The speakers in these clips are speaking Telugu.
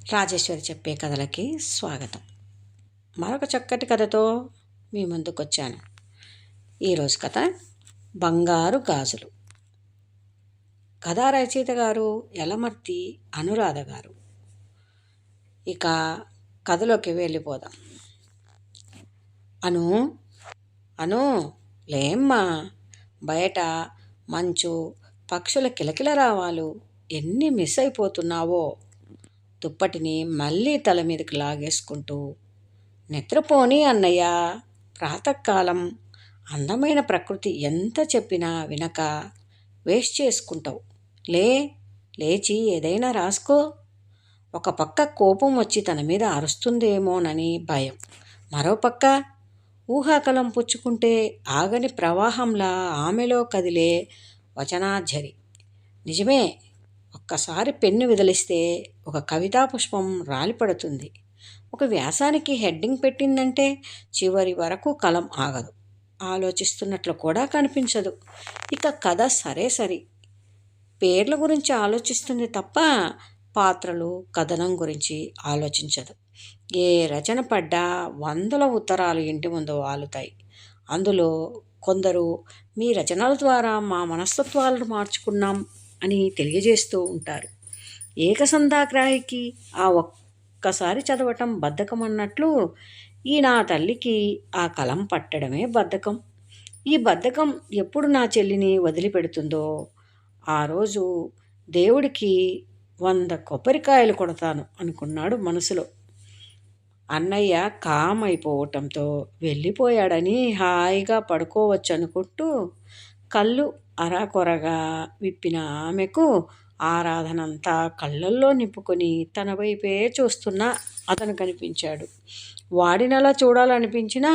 రాజేశ్వరి చెప్పే కథలకి స్వాగతం. మరొక చక్కటి కథతో మీ ముందుకు వచ్చాను. ఈరోజు కథ బంగారు గాజులు. కథా రచయిత గారు యలమర్తి అనురాధ గారు. ఇక కథలోకి వెళ్ళిపోదాం. అను అను లేమ్మా, బయట మంచు, పక్షుల కిలకిల రావాలు ఎన్ని మిస్ అయిపోతున్నావో. దుప్పటిని మళ్ళీ తల మీదకి లాగేసుకుంటూ, నిద్రపోని అన్నయ్య, ప్రాతకాలం, అందమైన ప్రకృతి ఎంత చెప్పినా వినక వేస్ట్ చేసుకుంటావు. లేచి ఏదైనా రాసుకో. ఒక పక్క కోపం వచ్చి తన మీద అరుస్తుందేమోనని భయం, మరోపక్క ఊహాకలం పుచ్చుకుంటే ఆగని ప్రవాహంలా ఆమెలో కదిలే వచనాఝరి. నిజమే, ఒక్కసారి పెన్ను విదిలిస్తే ఒక కవితా పుష్పం రాలిపడుతుంది. ఒక వ్యాసానికి హెడ్డింగ్ పెట్టిందంటే చివరి వరకు కలం ఆగదు, ఆలోచిస్తున్నట్లు కూడా కనిపించదు. ఇక కథ సరే, పేర్ల గురించి ఆలోచిస్తుంది తప్ప పాత్రలు, కథనం గురించి ఆలోచించదు. ఏ రచన పడ్డా వందల ఉత్తరాలు ఇంటి ముందు వాలుతాయి. అందులో కొందరు మీ రచనల ద్వారా మా మనస్తత్వాలను మార్చుకున్నాం అని తెలియజేస్తూ ఉంటారు. ఏకసంధాగ్రాహికి ఆ ఒక్కసారి చదవటం బద్ధకం అన్నట్లు ఈ నా తల్లికి ఆ కలం పట్టడమే బద్ధకం. ఈ బద్ధకం ఎప్పుడు నా చెల్లిని వదిలిపెడుతుందో ఆ రోజు దేవుడికి 100 కొబ్బరికాయలు కొడతాను అనుకున్నాడు మనసులో. అన్నయ్య కామ్ అయిపోవటంతో వెళ్ళిపోయాడని హాయిగా పడుకోవచ్చు అనుకుంటూ కళ్ళు అరాకొరగా విప్పిన ఆమెకు ఆరాధనంతా కళ్ళల్లో నింపుకొని తన వైపే చూస్తున్న అతను కనిపించాడు. వాడినలా చూడాలనిపించినా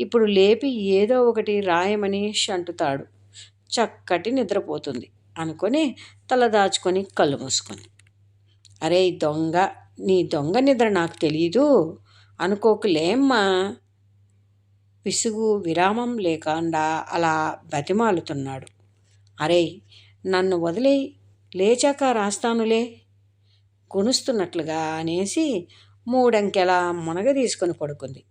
ఇప్పుడు లేపి ఏదో ఒకటి రాయమని షంటుతాడు. చక్కటి నిద్రపోతుంది అనుకొని తల దాచుకొని కళ్ళు మూసుకొని, అరే దొంగ, నీ దొంగ నిద్ర నాకు తెలీదు అనుకోకులేమ్మా. విసుగు విరామం లేకుండా అలా బతిమాలుతున్నాడు. అరే నన్ను వదిలి లేచాక రాస్తానులే గునుస్తున్నట్లుగా అనేసి 3 అంకెల మునగ తీసుకొని పడుకుంది.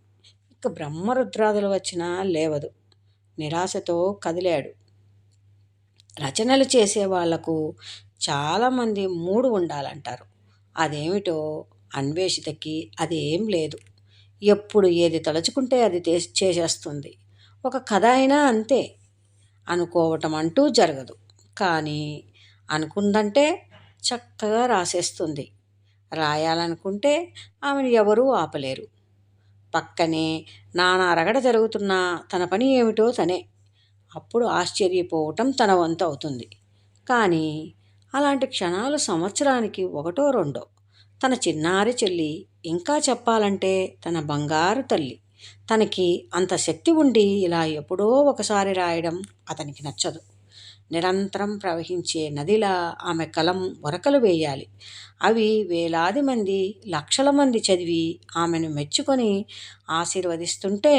ఇక బ్రహ్మరుద్రాదులు వచ్చినా లేవదు. నిరాశతో కదిలాడు. రచనలు చేసే వాళ్లకు చాలామంది మూడు ఉండాలంటారు. అదేమిటో అన్వేషితకి అదేం లేదు. ఎప్పుడు ఏది తలుచుకుంటే అది చేసేస్తుంది. ఒక కథ అయినా అంతే. అనుకోవటం అంటూ జరగదు, కానీ అనుకుందంటే చక్కగా రాసేస్తుంది. రాయాలనుకుంటే ఆమెను ఎవరూ ఆపలేరు. పక్కనే నానా రగడ జరుగుతున్నా తన పని ఏమిటో తనే. అప్పుడు ఆశ్చర్యపోవటం తన వంతు అవుతుంది. కానీ అలాంటి క్షణాలు సంవత్సరానికి 1-2. తన చిన్నారి చెల్లి, ఇంకా చెప్పాలంటే తన బంగారు తల్లి, తనకి అంత శక్తి ఉండి ఇలా ఎప్పుడో ఒకసారి రాయడం అతనికి నచ్చదు. నిరంతరం ప్రవహించే నదిలా ఆమె కలం వరకలు వేయాలి. అవి వేలాది మంది, లక్షల మంది చదివి ఆమెను మెచ్చుకొని ఆశీర్వదిస్తుంటే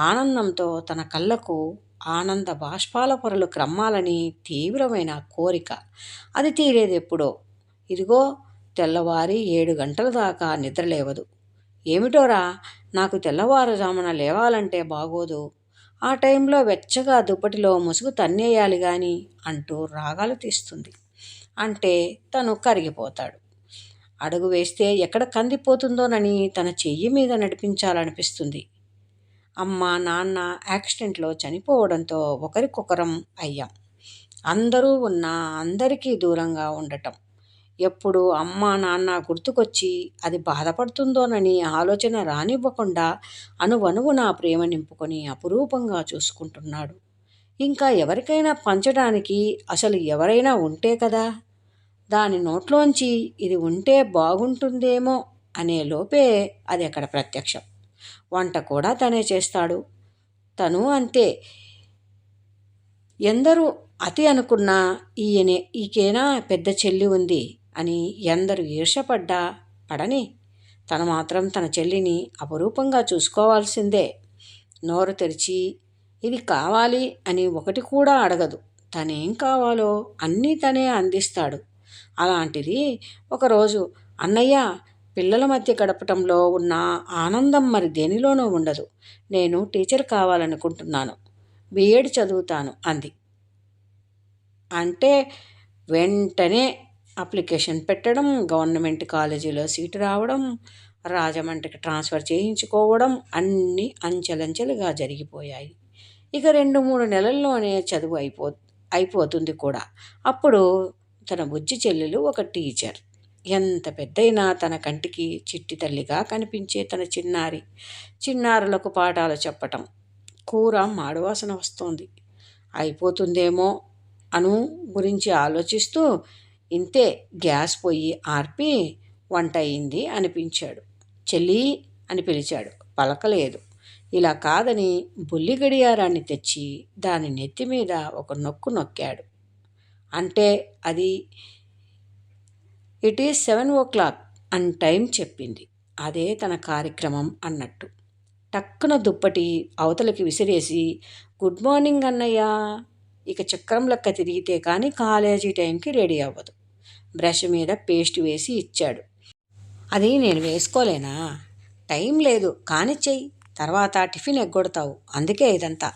ఆనందంతో తన కళ్ళకు ఆనంద బాష్పాల పొరలు క్రమ్మాలని తీవ్రమైన కోరిక. అది తీరేది ఎప్పుడో. ఇదిగో తెల్లవారి 7 గంటల దాకా నిద్రలేవదు. ఏమిటోరా, నాకు తెల్లవారుజామున లేవాలంటే బాగోదు. ఆ టైంలో వెచ్చగా దుప్పటిలో ముసుగు తన్నేయాలి గాని అంటూ రాగాలు తీస్తుంది. అంటే తను కరిగిపోతాడు. అడుగు వేస్తే ఎక్కడ కందిపోతుందోనని తన చెయ్యి మీద నడిపించాలనిపిస్తుంది. అమ్మ నాన్న యాక్సిడెంట్లో చనిపోవడంతో ఒకరికొకరం అయ్యాం. అందరూ ఉన్నా అందరికీ దూరంగా ఉండటం. ఎప్పుడు అమ్మ నాన్న గుర్తుకొచ్చి అది బాధపడుతుందోనని ఆలోచన రానివ్వకుండా అణువణువున ప్రేమ నింపుకొని అపురూపంగా చూసుకుంటున్నాడు. ఇంకా ఎవరికైనా పంచడానికి అసలు ఎవరైనా ఉంటే కదా. దాని నోట్లోంచి ఇది ఉంటే బాగుంటుందేమో అనే లోపే అది అక్కడ ప్రత్యక్షం. వంట కూడా తనే చేస్తాడు. తను అంతే. ఎందరూ అతి అనుకున్నా ఈకేనా పెద్ద చెల్లి ఉంది అని ఎందరు ఈర్ష్యపడ్డా పడని, తను మాత్రం తన చెల్లిని అపురూపంగా చూసుకోవాల్సిందే. నోరు తెరిచి ఇది కావాలి అని ఒకటి కూడా అడగదు. తనేం కావాలో అన్నీ తనే అందిస్తాడు. అలాంటిది ఒకరోజు, అన్నయ్య పిల్లల మధ్య గడపటంలో ఉన్న ఆనందం మరి దేనిలోనూ ఉండదు. నేను టీచర్ కావాలనుకుంటున్నాను. బీఎడ్ చదువుతాను అంది. అంటే వెంటనే అప్లికేషన్ పెట్టడం, గవర్నమెంట్ కాలేజీలో సీటు రావడం, రాజమండ్రికి ట్రాన్స్ఫర్ చేయించుకోవడం అన్నీ అంచెలంచెలుగా జరిగిపోయాయి. ఇక 2-3 నెలల్లోనే చదువు అయిపోతుంది కూడా. అప్పుడు తన బుజ్జి చెల్లెలు ఒక టీచర్. ఎంత పెద్దయినా తన కంటికి చిట్టి తల్లిగా కనిపించే తన చిన్నారులకు పాఠాలు చెప్పటం. కూర మాడువాసన వస్తోంది. అయిపోతుందేమో అను గురించి ఆలోచిస్తూ ఇంతే గ్యాస్ పొయ్యి ఆర్పి వంట అయింది అనిపించాడు. చెల్లి అని పిలిచాడు. పలకలేదు. ఇలా కాదని బుల్లి గడియారాన్ని తెచ్చి దాని నెత్తి మీద ఒక నొక్కు నొక్కాడు. అంటే అది ఇట్ ఈజ్ 7 o'clock అని టైం చెప్పింది. అదే తన కార్యక్రమం అన్నట్టు. టక్కున దుప్పటి అవతలకి విసిరేసి గుడ్ మార్నింగ్ అన్నయ్య. ఇక చక్రం లెక్క తిరిగితే కానీ కాలేజీ టైంకి రెడీ అవ్వదు. బ్రష్ మీద పేస్ట్ వేసి ఇచ్చాడు. అది నేను వేసుకోలేనా? టైం లేదు కానీ చెయ్యి, తర్వాత టిఫిన్ ఎగ్గొడతావు, అందుకే ఇదంతా.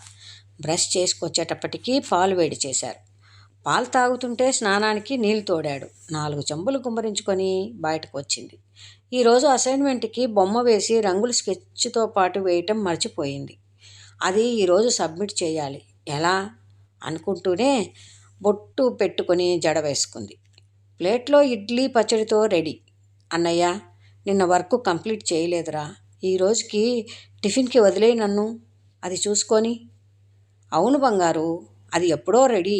బ్రష్ చేసుకొచ్చేటప్పటికీ పాలు వేడి చేశారు. పాలు తాగుతుంటే స్నానానికి నీళ్లు తోడాడు. 4 చెంబులు గుమ్మరించుకొని బయటకు వచ్చింది. ఈరోజు అసైన్మెంట్కి బొమ్మ వేసి రంగులు స్కెచ్తో పాటు వేయటం మర్చిపోయింది. అది ఈరోజు సబ్మిట్ చేయాలి. ఎలా అనుకుంటూనే బొట్టు పెట్టుకొని జడ వేసుకుంది. ప్లేట్లో ఇడ్లీ పచ్చడితో రెడీ. అన్నయ్య, నిన్న వర్క్ కంప్లీట్ చేయలేదురా, ఈరోజుకి టిఫిన్కి వదిలే నన్ను, అది చూసుకొని. అవును బంగారు, అది ఎప్పుడో రెడీ.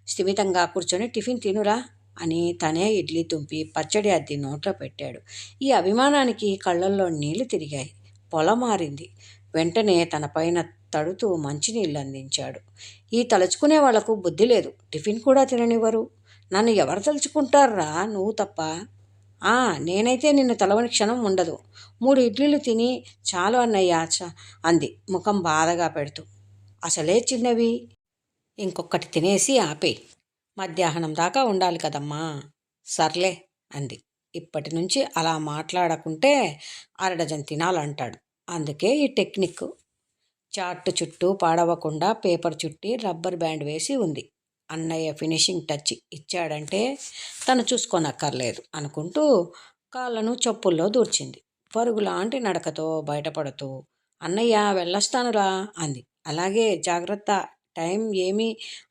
స్థిమితంగా కూర్చొని టిఫిన్ తినురా అని తనే ఇడ్లీ తుంపి పచ్చడి అద్ది నోట్లో పెట్టాడు. ఈ అభిమానానికి కళ్ళల్లో నీళ్లు తిరిగాయి. పొలమారింది. వెంటనే తన పైన తడుతూ మంచినీళ్ళు అందించాడు. ఈ తలుచుకునే వాళ్లకు బుద్ధి లేదు. టిఫిన్ కూడా తిననివ్వరు. నన్ను ఎవరు తలుచుకుంటారా, నువ్వు తప్ప. నేనైతే నిన్ను తలవని క్షణం ఉండదు. 3 ఇడ్లీలు తిని చాలు అన్నయ్య అంది ముఖం బాధగా పెడుతూ. అసలే చిన్నవి, ఇంకొకటి తినేసి ఆపే. మధ్యాహ్నం దాకా ఉండాలి కదమ్మా. సర్లే అంది. ఇప్పటి నుంచి అలా మాట్లాడకుంటే 1/2 డజన్ తినాలంటాడు. అందుకే ఈ టెక్నిక్. చార్ట్ చుట్టూ పాడవకుండా పేపర్ చుట్టి రబ్బర్ బ్యాండ్ వేసి ఉంది. అన్నయ్య ఫినిషింగ్ టచ్ ఇచ్చాడంటే తను చూసుకోనక్కర్లేదు అనుకుంటూ కాళ్ళను చెప్పుల్లో దూర్చింది. పరుగులాంటి నడకతో బయటపడుతూ అన్నయ్య వెళ్ళొస్తానురా అంది. అలాగే, జాగ్రత్త, టైం ఏమీ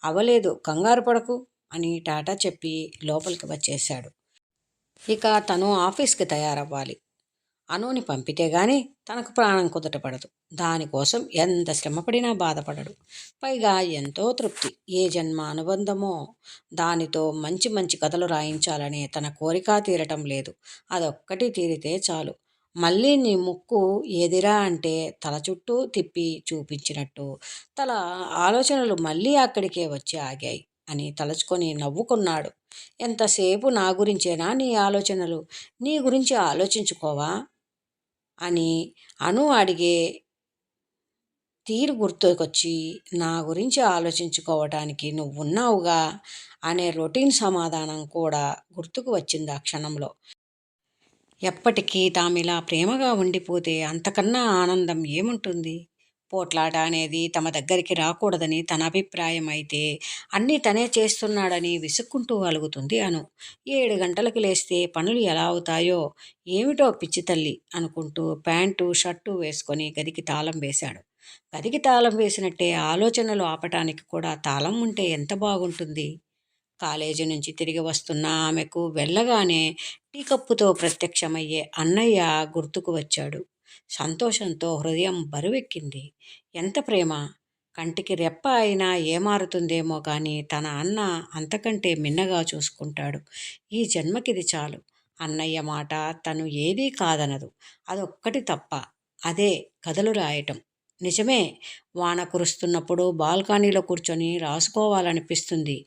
అవ్వలేదు, కంగారు పడకు అని టాటా చెప్పి లోపలికి వచ్చేశాడు. ఇక తను ఆఫీస్కి తయారవ్వాలి. అనుని పంపితే గాని తనకు ప్రాణం కుదటపడదు. దానికోసం ఎంత శ్రమపడినా బాధపడడు. పైగా ఎంతో తృప్తి. ఏ జన్మ అనుబంధమో దానితో మంచి మంచి కథలు రాయించాలనే తన కోరిక తీరటం లేదు. అదొక్కటి తీరితే చాలు. మళ్ళీ నీ ముక్కు ఏదిరా అంటే తల చుట్టూ తిప్పి చూపించినట్టు తల ఆలోచనలు మళ్ళీ అక్కడికే వచ్చి ఆగాయి అని తలుచుకొని నవ్వుకున్నాడు. ఎంతసేపు నా గురించేనా నీ ఆలోచనలు? నీ గురించి ఆలోచించుకోవా అని అను అడిగే తీరు గుర్తుకొచ్చి, నా గురించి ఆలోచించుకోవటానికి నువ్వున్నావుగా అనే రొటీన్ సమాధానం కూడా గుర్తుకు వచ్చింది ఆ క్షణంలో. ఎప్పటికీ తామిలా ప్రేమగా ఉండిపోతే అంతకన్నా ఆనందం ఏముంటుంది? పోట్లాట అనేది తమ దగ్గరికి రాకూడదని తన అభిప్రాయం అయితే అన్నీ తనే చేస్తున్నాడని విసుక్కుంటూ అలుగుతుంది అను. 7 గంటలకు లేస్తే పనులు ఎలా అవుతాయో ఏమిటో పిచ్చి తల్లి అనుకుంటూ ప్యాంటు షర్టు వేసుకొని గదికి తాళం వేశాడు. గదికి తాళం వేసినట్టే ఆలోచనలు ఆపటానికి కూడా తాళం ఉంటే ఎంత బాగుంటుంది. కాలేజీ నుంచి తిరిగి వస్తున్న ఆమెకు వెళ్ళగానే టీ కప్పుతో ప్రత్యక్షమయ్యే అన్నయ్య గుర్తుకు వచ్చాడు. సంతోషంతో హృదయం బరువెక్కింది. ఎంత ప్రేమ! కంటికి రెప్ప అయినా ఏమారుతుందేమో కానీ తన అన్న అంతకంటే మిన్నగా చూసుకుంటాడు. ఈ జన్మకిది చాలు. అన్నయ్య మాట తను ఏదీ కాదనదు. అదొక్కటి తప్ప, అదే కథలు రాయటం. నిజమే, వాన కురుస్తున్నప్పుడు బాల్కనీలో కూర్చొని రాసుకోవాలనిపిస్తుంది.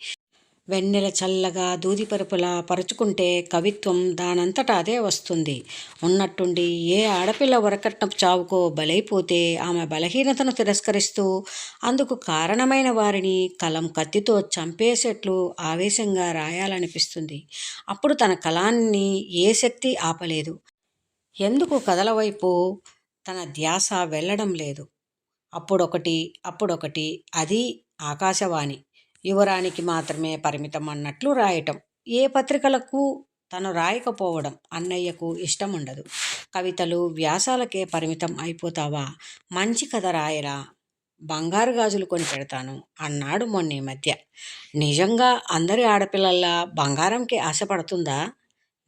వెన్నెల చల్లగా దూదిపరుపులా పరుచుకుంటే కవిత్వం దానంతటా అదే వస్తుంది. ఉన్నట్టుండి ఏ ఆడపిల్ల వరకట్నపు చావుకో బలైపోతే ఆమె బలహీనతను తిరస్కరిస్తూ అందుకు కారణమైన వారిని కలం కత్తితో చంపేసేట్లు ఆవేశంగా రాయాలనిపిస్తుంది. అప్పుడు తన కలాన్ని ఏ శక్తి ఆపలేదు. ఎందుకు కథల వైపు తన ధ్యాస వెళ్ళడం లేదు. అప్పుడొకటి అప్పుడొకటి అది ఆకాశవాణి యువరానికి మాత్రమే పరిమితం అన్నట్లు రాయటం. ఏ పత్రికలకు తను రాయకపోవడం అన్నయ్యకు ఇష్టం ఉండదు. కవితలు వ్యాసాలకే పరిమితం అయిపోతావా, మంచి కథ రాయరా, బంగారు గాజులు కొని పెడతాను అన్నాడు మొన్న ఈ మధ్య. నిజంగా అందరి ఆడపిల్లల్లా బంగారంకి ఆశపడుతుందా?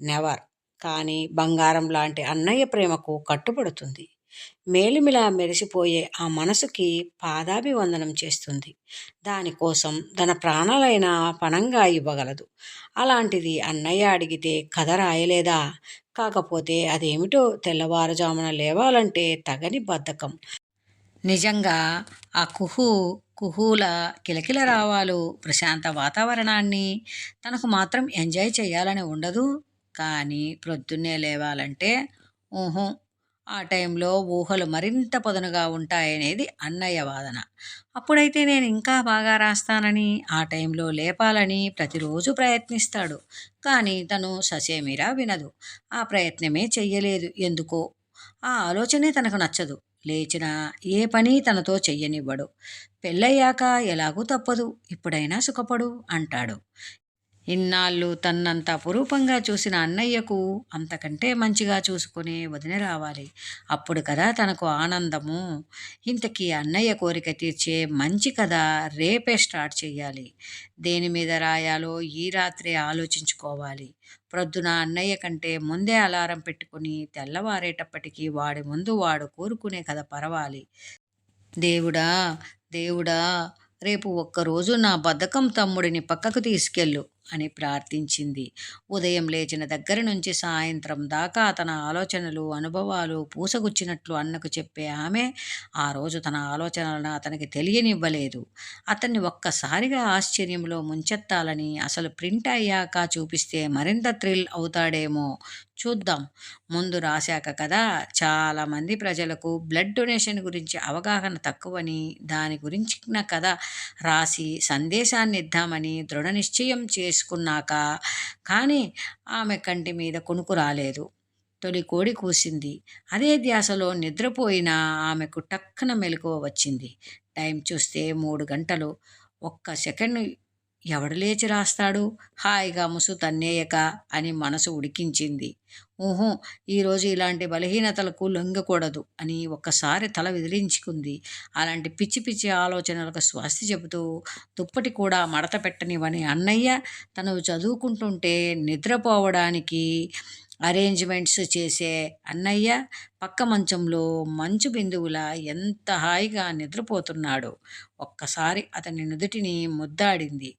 నెవర్. కానీ బంగారం లాంటి అన్నయ్య ప్రేమకు కట్టుబడుతుంది. మేలిమిలా మెరిసిపోయే ఆ మనసుకి పాదాభివందనం చేస్తుంది. దానికోసం తన ప్రాణాలైనా పణంగా ఇవ్వగలదు. అలాంటిది అన్నయ్య అడిగితే కథ రాయలేదా? కాకపోతే అదేమిటో తెల్లవారుజామున లేవాలంటే తగని బద్ధకం. నిజంగా ఆ కుహూల కిలకిల రావాలు, ప్రశాంత వాతావరణాన్ని తనకు మాత్రం ఎంజాయ్ చేయాలని ఉండదు. కానీ ప్రొద్దున్నే లేవాలంటే ఊహు, ఆ టైంలో ఊహలు మరింత పదునుగా ఉంటాయనేది అన్నయ్య వాదన. అప్పుడైతే నేను ఇంకా బాగా రాస్తానని, ఆ టైంలో లేపాలని ప్రతిరోజు ప్రయత్నిస్తాడు. కానీ తను ససేమిరా వినదు. ఆ ప్రయత్నమే చెయ్యలేదు ఎందుకో. ఆ ఆలోచనే తనకు నచ్చదు. లేచిన ఏ పని తనతో చెయ్యనివ్వడు. పెళ్ళయ్యాక ఎలాగూ తప్పదు, ఇప్పుడైనా సుఖపడు అంటాడు. ఇన్నాళ్ళు తన్నంత అపురూపంగా చూసిన అన్నయ్యకు అంతకంటే మంచిగా చూసుకునే వదిన రావాలి. అప్పుడు కదా తనకు ఆనందము. ఇంతకీ అన్నయ్య కోరిక తీర్చే మంచి కథ రేపే స్టార్ట్ చెయ్యాలి. దేని మీద రాయాలో ఈ రాత్రే ఆలోచించుకోవాలి. ప్రొద్దున అన్నయ్య కంటే ముందే అలారం పెట్టుకుని తెల్లవారేటప్పటికి వాడి ముందు వాడు కోరుకునే కథ పరవాలి. దేవుడా, దేవుడా, రేపు ఒక్కరోజు నా బద్ధకం తమ్ముడిని పక్కకు తీసుకెళ్ళు అని ప్రార్థించింది. ఉదయం లేచిన దగ్గర నుంచి సాయంత్రం దాకా తన ఆలోచనలు, అనుభవాలు పూసగుచ్చినట్లు అన్నకు చెప్పే ఆమె ఆ రోజు తన ఆలోచనలను అతనికి తెలియనివ్వలేదు. అతన్ని ఒక్కసారిగా ఆశ్చర్యంలో ముంచెత్తాలని, అసలు ప్రింట్ అయ్యాక చూపిస్తే మరింత థ్రిల్ అవుతాడేమో చూద్దాం. ముందు రాశాక కదా చాలామంది ప్రజలకు బ్లడ్ డొనేషన్ గురించి అవగాహన తక్కువని, దాని గురించిన కథ రాసి సందేశాన్ని ఇద్దామని దృఢ నిశ్చయం చేసుకున్నాక కానీ ఆమె కంటి మీద కునుకు రాలేదు. తొలి కోడి కూసింది. అదే ధ్యాసలో నిద్రపోయిన ఆమెకు టక్కున మెలకువ వచ్చింది. టైం చూస్తే 3 గంటలు. ఒక్క సెకండ్ ఎవడు లేచి రాస్తాడు హాయిగా ముసు తన్నేయక అని మనసు ఉడికించింది. ఊహు, ఈరోజు ఇలాంటి బలహీనతలకు లొంగకూడదు అని ఒక్కసారి తల విదిలించుకుంది. అలాంటి పిచ్చి పిచ్చి ఆలోచనలకు స్వస్తి చెబుతూ దుప్పటి కూడా మడత పెట్టనివ్వని అన్నయ్య తను చదువుకుంటుంటే నిద్రపోవడానికి అరేంజ్మెంట్స్ చేసే అన్నయ్య పక్క మంచంలో మంచు బిందువులా ఎంత హాయిగా నిద్రపోతున్నాడు. ఒక్కసారి అతని నుదుటిని ముద్దాడింది.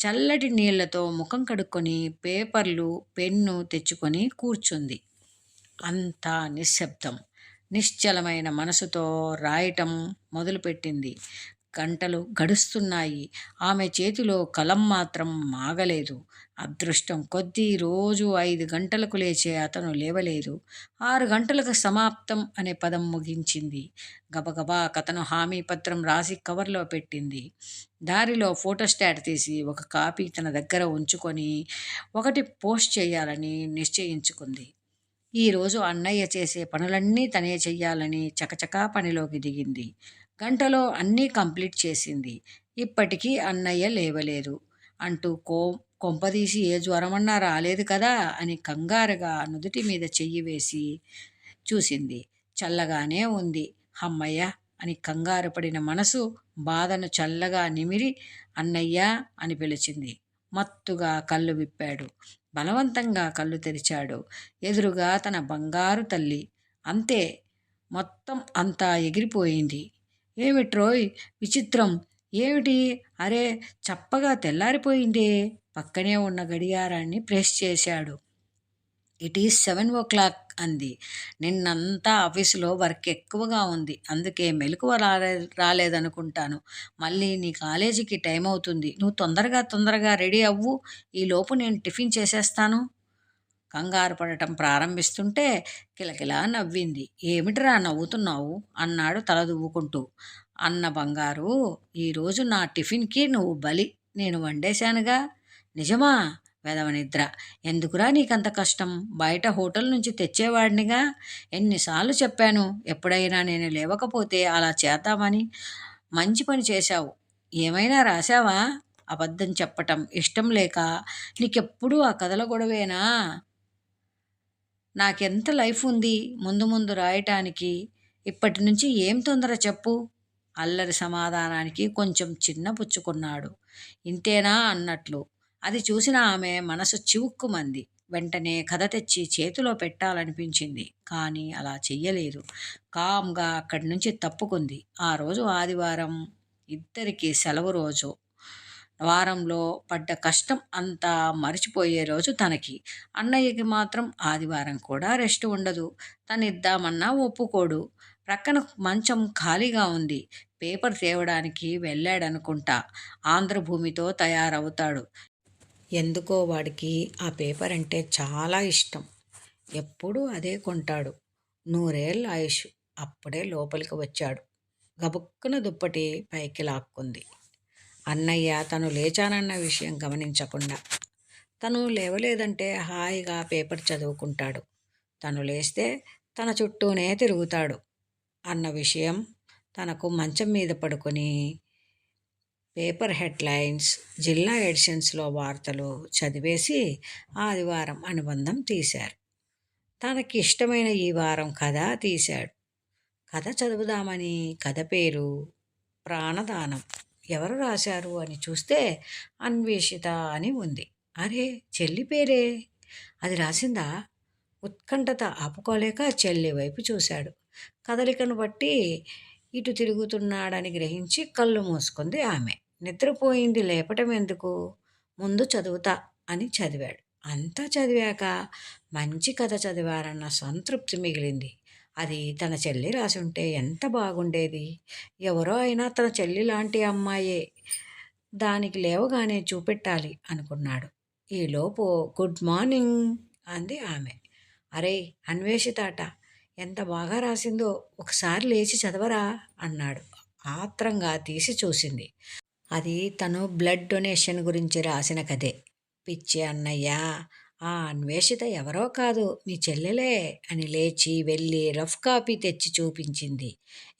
చల్లటి నీళ్లతో ముఖం కడుక్కొని పేపర్లు పెన్ను తెచ్చుకొని కూర్చుంది. అంతా నిశ్శబ్దం. నిశ్చలమైన మనసుతో రాయటం మొదలుపెట్టింది. గంటలు గడుస్తున్నాయి. ఆమె చేతిలో కలం మాత్రం మాగలేదు. అదృష్టం కొద్దీ రోజు 5 గంటలకు లేచే అతను లేవలేదు. 6 గంటలకు సమాప్తం అనే పదం ముగించింది. గబగబా కథను హామీ పత్రం రాసి కవర్లో పెట్టింది. దారిలో ఫోటోస్టాట్ తీసి ఒక కాపీ తన దగ్గర ఉంచుకొని ఒకటి పోస్ట్ చేయాలని నిశ్చయించుకుంది. ఈరోజు అన్నయ్య చేసే పనులన్నీ తనే చెయ్యాలని చకచకా పనిలోకి దిగింది. గంటలో అన్నీ కంప్లీట్ చేసింది. ఇప్పటికీ అన్నయ్య లేవలేదు అంటూ కొంపదీసి ఏ జ్వరమన్నా రాలేదు కదా అని కంగారుగా నుదుటి మీద చెయ్యి వేసి చూసింది. చల్లగానే ఉంది. హమ్మయ్య అని కంగారు పడిన మనసు బాధను చల్లగా నిమిరి అన్నయ్య అని పిలిచింది. మత్తుగా కళ్ళు విప్పాడు. బలవంతంగా కళ్ళు తెరిచాడు. ఎదురుగా తన బంగారు తల్లి. అంతే, మొత్తం అంతా ఎగిరిపోయింది. ఏమిట్రోయ్ విచిత్రం, ఏమిటి? అరే, చప్పగా తెల్లారిపోయిందే. పక్కనే ఉన్న గడియారాన్ని ప్రెస్ చేశాడు. ఇట్ ఈజ్ 7 o'clock అంది. నిన్నంతా ఆఫీసులో వర్క్ ఎక్కువగా ఉంది. అందుకే మెలకువ రాలేదనుకుంటాను. మళ్ళీ నీ కాలేజీకి టైం అవుతుంది. నువ్వు తొందరగా రెడీ అవ్వు. ఈలోపు నేను టిఫిన్ చేసేస్తాను. కంగారు పడటం ప్రారంభిస్తుంటే కిలకిలా నవ్వింది. ఏమిటిరా నవ్వుతున్నావు? అన్నాడు తల దువ్వుకుంటూ. అన్న బంగారు, ఈరోజు నా టిఫిన్కి నువ్వు బలి. నేను వండేశానుగా. నిజమా? వెధవ నిద్ర. ఎందుకురా నీకంత కష్టం? బయట హోటల్ నుంచి తెచ్చేవాడినిగా. ఎన్నిసార్లు చెప్పాను ఎప్పుడైనా నేను లేవకపోతే అలా చేద్దామని. మంచి పని చేశావు. ఏమైనా రాశావా? అబద్ధం చెప్పటం ఇష్టం లేక నీకెప్పుడూ ఆ కథల గొడవేనా? నాకెంత లైఫ్ ఉంది ముందు ముందు రాయటానికి. ఇప్పటి నుంచి ఏం తొందర చెప్పు? అల్లరి సమాధానానికి కొంచెం చిన్నపుచ్చుకున్నాడు. ఇంతేనా అన్నట్లు. అది చూసిన ఆమె మనసు చివుక్కుమంది. వెంటనే కథ తెచ్చి చేతిలో పెట్టాలనిపించింది. కానీ అలా చెయ్యలేదు. కామ్గా అక్కడి నుంచి తప్పుకుంది. ఆ రోజు ఆదివారం. ఇద్దరికీ సెలవు రోజు. వారంలో పడ్డ కష్టం అంతా మరిచిపోయే రోజు తనకి. అన్నయ్యకి మాత్రం ఆదివారం కూడా రెస్ట్ ఉండదు. తనిద్దామన్నా ఒప్పుకోడు. ప్రక్కన మంచం ఖాళీగా ఉంది. పేపర్ తేవడానికి వెళ్ళాడనుకుంటా. ఆంధ్రభూమితో తయారవుతాడు. ఎందుకో వాడికి ఆ పేపర్ అంటే చాలా ఇష్టం. ఎప్పుడూ అదే కొంటాడు. 100 ఏళ్ళ ఆయుష్. అప్పుడే లోపలికి వచ్చాడు. గబుక్కున దుప్పటి పైకి లాక్కుంది. అన్నయ్య తను లేచానన్న విషయం గమనించకుండా. తను లేవలేదంటే హాయిగా పేపర్ చదువుకుంటాడు. తను లేస్తే తన చుట్టూనే తిరుగుతాడు అన్న విషయం తనకు మంచం మీద పడుకొని పేపర్ హెడ్లైన్స్, జిల్లా ఎడిషన్స్లో వార్తలు చదివేసి ఆదివారం అనుబంధం తీశారు. తనకి ఇష్టమైన ఈ వారం కథ తీశాడు. కథ చదువుదామని కథ పేరు ప్రాణదానం. ఎవరు రాశారు అని చూస్తే అన్వేషిత అని ఉంది. అరే, చెల్లి పేరే. అది రాసిందా? ఉత్కంఠత ఆపుకోలేక చెల్లి వైపు చూశాడు. కదలికను బట్టి ఇటు తిరుగుతున్నాడని గ్రహించి కళ్ళు మూసుకుంది ఆమె. నిద్రపోయింది లేపటం ఎందుకు? ముందు చదువుతా అని చదివాడు. అంతా చదివాక మంచి కథ చదివారన్న సంతృప్తి మిగిలింది. అది తన చెల్లి రాసుంటే ఎంత బాగుండేది. ఎవరో అయినా తన చెల్లి లాంటి అమ్మాయే. దానికి లేవగానే చూపెట్టాలి అనుకున్నాడు. ఈలోపు గుడ్ మార్నింగ్ అంది ఆమె. అరే, అన్వేషితాట ఎంత బాగా రాసిందో ఒకసారి లేచి చదవరా అన్నాడు. ఆత్రంగా తీసి చూసింది. అది తను బ్లడ్ డొనేషన్ గురించి రాసిన కథే. పిచ్చి అన్నయ్య, ఆ అన్వేషిత ఎవరో కాదు, మీ చెల్లెలే అని లేచి వెళ్ళి రఫ్ కాపీ తెచ్చి చూపించింది.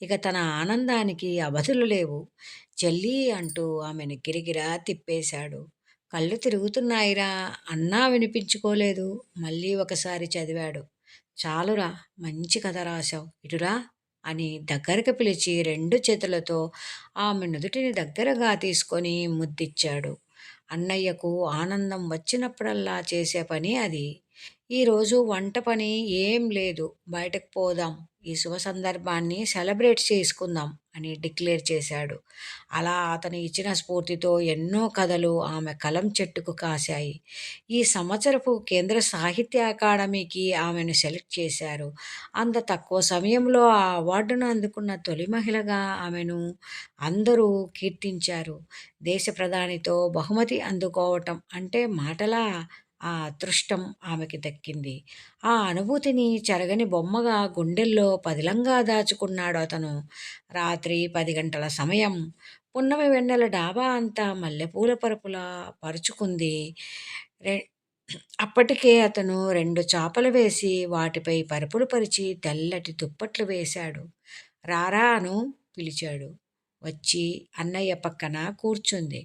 ఇక తన ఆనందానికి అవధులు లేవు. చెల్లి అంటూ ఆమెను గిరిగిరా తిప్పేశాడు. కళ్ళు తిరుగుతున్నాయిరా అన్నా వినిపించుకోలేదు. మళ్ళీ ఒకసారి చదివాడు. చాలురా, మంచి కథ రాశావు, ఇటురా అని దగ్గరకు పిలిచి 2 చేతులతో ఆమె నుదుటిని దగ్గరగా తీసుకొని ముద్దిచ్చాడు. అన్నయ్యకు ఆనందం వచ్చినప్పుడల్లా చేసే పని అది. ఈరోజు వంట పని ఏం లేదు, బయటకు పోదాం, ఈ శుభ సందర్భాన్ని సెలబ్రేట్ చేసుకుందాం అని డిక్లేర్ చేశాడు. అలా అతను ఇచ్చిన స్ఫూర్తితో ఎన్నో కథలు ఆమె కలం చెట్టుకు కాశాయి. ఈ సంవత్సరపు కేంద్ర సాహిత్య అకాడమీకి ఆమెను సెలెక్ట్ చేశారు. అంత తక్కువ సమయంలో ఆ అవార్డును అందుకున్న తొలి మహిళగా ఆమెను అందరూ కీర్తించారు. దేశ ప్రధానితో బహుమతి అందుకోవటం అంటే మాటలా? ఆ అదృష్టం ఆమెకి దక్కింది. ఆ అనుభూతిని చెరగని బొమ్మగా గుండెల్లో పదిలంగా దాచుకున్నాడు అతను. రాత్రి 10 గంటల సమయం. పున్నమి వెన్నెల డాబా అంతా మల్లెపూల పరుపులా పరుచుకుంది. రె అప్పటికే అతను 2 చాపలు వేసి వాటిపై పరుపులు పరిచి తెల్లటి దుప్పట్లు వేశాడు. రారా అను పిలిచాడు. వచ్చి అన్నయ్య పక్కన కూర్చుంది.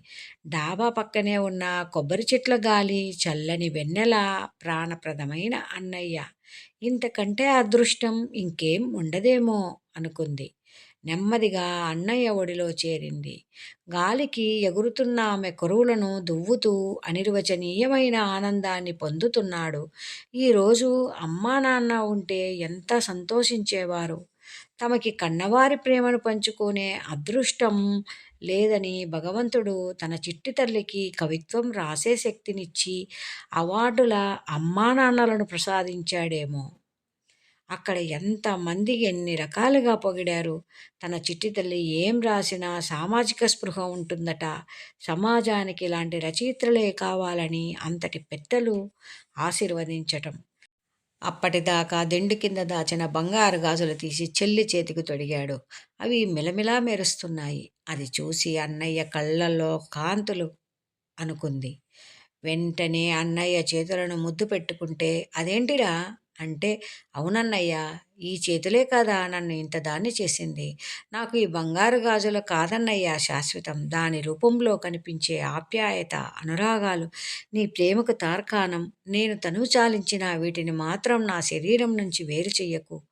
డాబా పక్కనే ఉన్న కొబ్బరి చెట్ల గాలి, చల్లని వెన్నెల, ప్రాణప్రదమైన అన్నయ్య. ఇంతకంటే అదృష్టం ఇంకేం ఉండదేమో అనుకుంది. నెమ్మదిగా అన్నయ్య ఒడిలో చేరింది. గాలికి ఎగురుతున్న ఆమె కొరువులను దువ్వుతూ అనిర్వచనీయమైన ఆనందాన్ని పొందుతున్నాడు. ఈరోజు అమ్మా నాన్న ఉంటే ఎంత సంతోషించేవారు. తమకి కన్నవారి ప్రేమను పంచుకునే అదృష్టం లేదని భగవంతుడు తన చిట్టి తల్లికి కవిత్వం రాసే శక్తినిచ్చి అవార్డుల అమ్మానాన్నలను ప్రసాదించాడేమో. అక్కడ ఎంతమందికి ఎన్ని రకాలుగా పొగిడారు. తన చిట్టి తల్లి ఏం రాసినా సామాజిక స్పృహ ఉంటుందట. సమాజానికి ఇలాంటి రచయిత్రులే కావాలని అంతటి పెద్దలు ఆశీర్వదించటం. అప్పటిదాకా దిండు కింద దాచిన బంగారు గాజులు తీసి చెల్లి చేతికి తొడిగాడు. అవి మిలమిలా మెరుస్తున్నాయి. అది చూసి అన్నయ్య కళ్ళల్లో కాంతులు అనుకుంది. వెంటనే అన్నయ్య చేతులను ముద్దు పెట్టుకుంటే, అదేంటిరా అంటే, అవునన్నయ్య, ఈ చేతులే కదా నన్ను ఇంత దాన్ని చేసింది. నాకు ఈ బంగారు గాజులు కాదన్నయ్య శాశ్వతం. దాని రూపంలో కనిపించే ఆప్యాయత, అనురాగాలు నీ ప్రేమకు తార్కాణం. నేను తనువు చాలించిన వీటిని మాత్రం నా శరీరం నుంచి వేరు చెయ్యకు.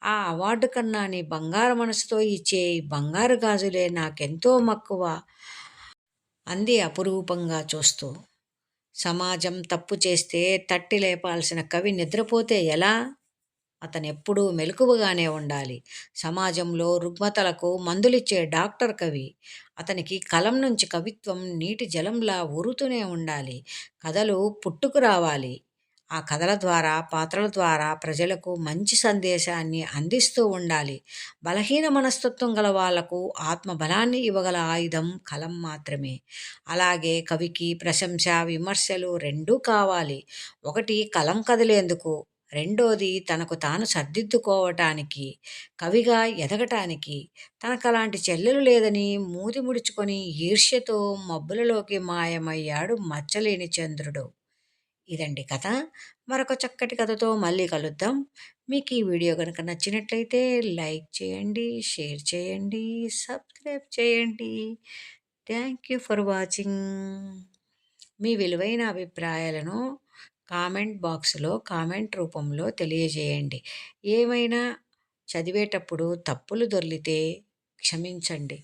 ఆ అవార్డు కన్నా నీ బంగారు మనసుతో ఇచ్చే ఈ బంగారు గాజులే నాకెంతో మక్కువ అంది అపురూపంగా చూస్తూ. సమాజం తప్పు చేస్తే తట్టి లేపాల్సిన కవి నిద్రపోతే ఎలా? అతనెప్పుడూ మెలకువగానే ఉండాలి. సమాజంలో రుగ్మతలకు మందులిచ్చే డాక్టర్ కవి. అతనికి కలం నుంచి కవిత్వం నీటి జలంలా ఊరుతూనే ఉండాలి. కథలు పుట్టుకు రావాలి. ఆ కథల ద్వారా, పాత్రల ద్వారా ప్రజలకు మంచి సందేశాన్ని అందిస్తూ ఉండాలి. బలహీన మనస్తత్వం గల వాళ్లకు ఆత్మబలాన్ని ఇవ్వగల ఆయుధం కలం మాత్రమే. అలాగే కవికి ప్రశంస, విమర్శలు రెండూ కావాలి. ఒకటి కలం కదిలేందుకు, రెండోది తనకు తాను సర్దిద్దుకోవటానికి, కవిగా ఎదగటానికి. తనకలాంటి చెల్లెలు లేదని మూతి ముడుచుకొని ఈర్ష్యతో మబ్బులలోకి మాయమయ్యాడు మచ్చలేని చంద్రుడు. ఇదండి కథ. మరొక చక్కటి కథతో మళ్ళీ కలుద్దాం. మీకు ఈ వీడియో కనుక నచ్చినట్లయితే లైక్ చేయండి, షేర్ చేయండి, సబ్స్క్రైబ్ చేయండి. Thank you for watching. మీ విలువైన అభిప్రాయాలను కామెంట్ బాక్స్లో కామెంట్ రూపంలో తెలియజేయండి. ఏమైనా చదివేటప్పుడు తప్పులు దొర్లితే క్షమించండి.